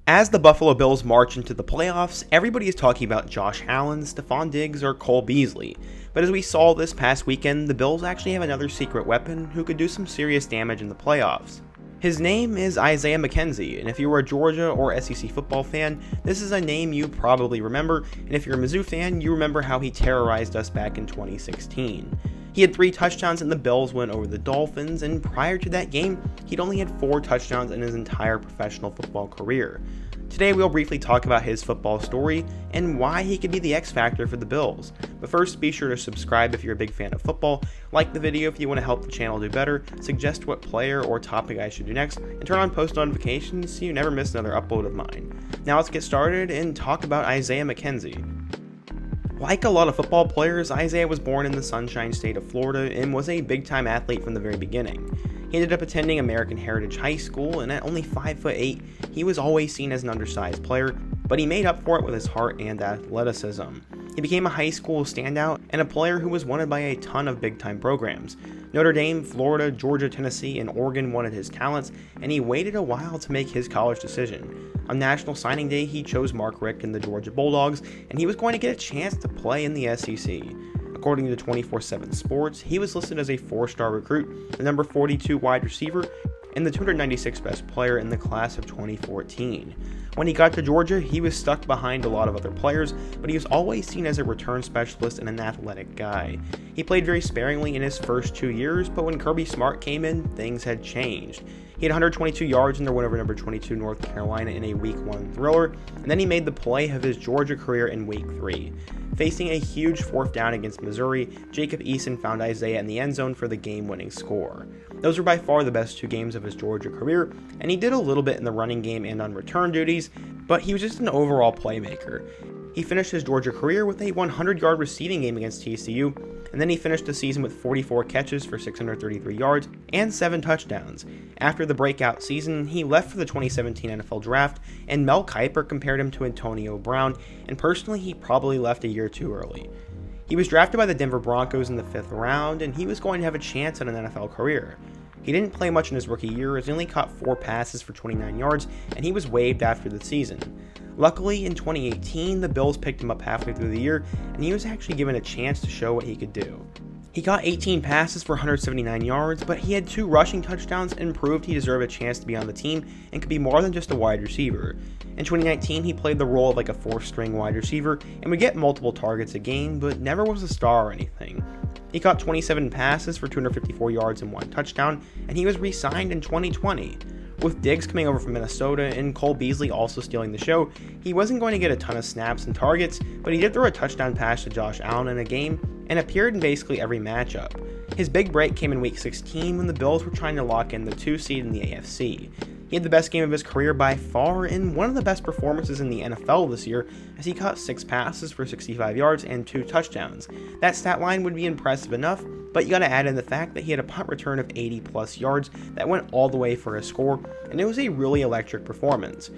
As the Buffalo Bills march into the playoffs, everybody is talking about Josh Allen, Stephon Diggs, or Cole Beasley. But as we saw this past weekend, the Bills actually have another secret weapon who could do some serious damage in the playoffs. His name is Isaiah McKenzie, and if you were a Georgia or SEC football fan, this is a name you probably remember, and if you're a Mizzou fan, you remember how he terrorized us back in 2016. He had 3 touchdowns in the Bills win over the Dolphins, and prior to that game, he'd only had 4 touchdowns in his entire professional football career. Today we'll briefly talk about his football story and why he could be the X factor for the Bills. But first, be sure to subscribe if you're a big fan of football, like the video if you want to help the channel do better, suggest what player or topic I should do next, and turn on post notifications so you never miss another upload of mine. Now let's get started and talk about Isaiah McKenzie. Like a lot of football players, Isaiah was born in the Sunshine State of Florida and was a big-time athlete from the very beginning. He ended up attending American Heritage High School, and at only 5'8", he was always seen as an undersized player, but he made up for it with his heart and athleticism. He became a high school standout and a player who was wanted by a ton of big-time programs. Notre Dame, Florida, Georgia, Tennessee, and Oregon wanted his talents, and he waited a while to make his college decision. On National Signing Day, he chose Mark Richt and the Georgia Bulldogs, and he was going to get a chance to play in the SEC. According to 24/7 Sports, he was listed as a 4-star recruit, the number 42 wide receiver, and the 296th best player in the class of 2014. When he got to Georgia, he was stuck behind a lot of other players, but he was always seen as a return specialist and an athletic guy. He played very sparingly in his first 2 years, but when Kirby Smart came in, things had changed. He had 122 yards in their win over number 22 North Carolina in a Week 1 thriller, and then he made the play of his Georgia career in Week 3. Facing a huge 4th down against Missouri, Jacob Eason found Isaiah in the end zone for the game-winning score. Those were by far the best 2 games of his Georgia career, and he did a little bit in the running game and on return duties, but he was just an overall playmaker. He finished his Georgia career with a 100-yard receiving game against TCU, and then he finished the season with 44 catches for 633 yards and 7 touchdowns. After the breakout season, he left for the 2017 NFL Draft, and Mel Kiper compared him to Antonio Brown, and personally, he probably left a year too early. He was drafted by the Denver Broncos in the 5th round, and he was going to have a chance at an NFL career. He didn't play much in his rookie year as he only caught 4 passes for 29 yards, and he was waived after the season. Luckily, in 2018, the Bills picked him up halfway through the year, and he was actually given a chance to show what he could do. He caught 18 passes for 179 yards, but he had 2 rushing touchdowns and proved he deserved a chance to be on the team and could be more than just a wide receiver. In 2019, he played the role of like a 4th-string wide receiver and would get multiple targets a game, but never was a star or anything. He caught 27 passes for 254 yards and 1 touchdown, and he was re-signed in 2020. With Diggs coming over from Minnesota and Cole Beasley also stealing the show, he wasn't going to get a ton of snaps and targets, but he did throw a touchdown pass to Josh Allen in a game and appeared in basically every matchup. His big break came in Week 16 when the Bills were trying to lock in the 2 seed in the AFC. He had the best game of his career by far and one of the best performances in the NFL this year as he caught 6 passes for 65 yards and 2 touchdowns. That stat line would be impressive enough, but you gotta add in the fact that he had a punt return of 80 plus yards that went all the way for a score, and it was a really electric performance.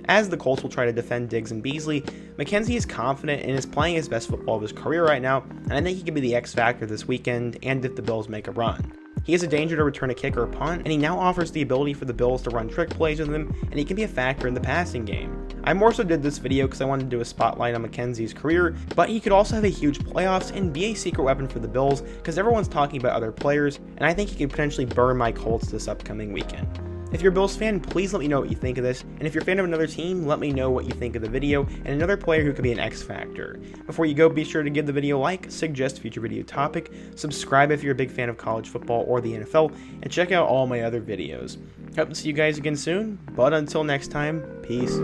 As the Colts will try to defend Diggs and Beasley, McKenzie is confident and is playing his best football of his career right now, and I think he could be the X factor this weekend and if the Bills make a run. He is a danger to return a kick or a punt, and he now offers the ability for the Bills to run trick plays with him, and he can be a factor in the passing game. I more so did this video because I wanted to do a spotlight on McKenzie's career, but he could also have a huge playoffs and be a secret weapon for the Bills because everyone's talking about other players, and I think he could potentially burn my Colts this upcoming weekend. If you're a Bills fan, please let me know what you think of this, and if you're a fan of another team, let me know what you think of the video and another player who could be an X factor. Before you go, be sure to give the video a like, suggest future video topic, subscribe if you're a big fan of college football or the NFL, and check out all my other videos. Hope to see you guys again soon, but until next time, peace.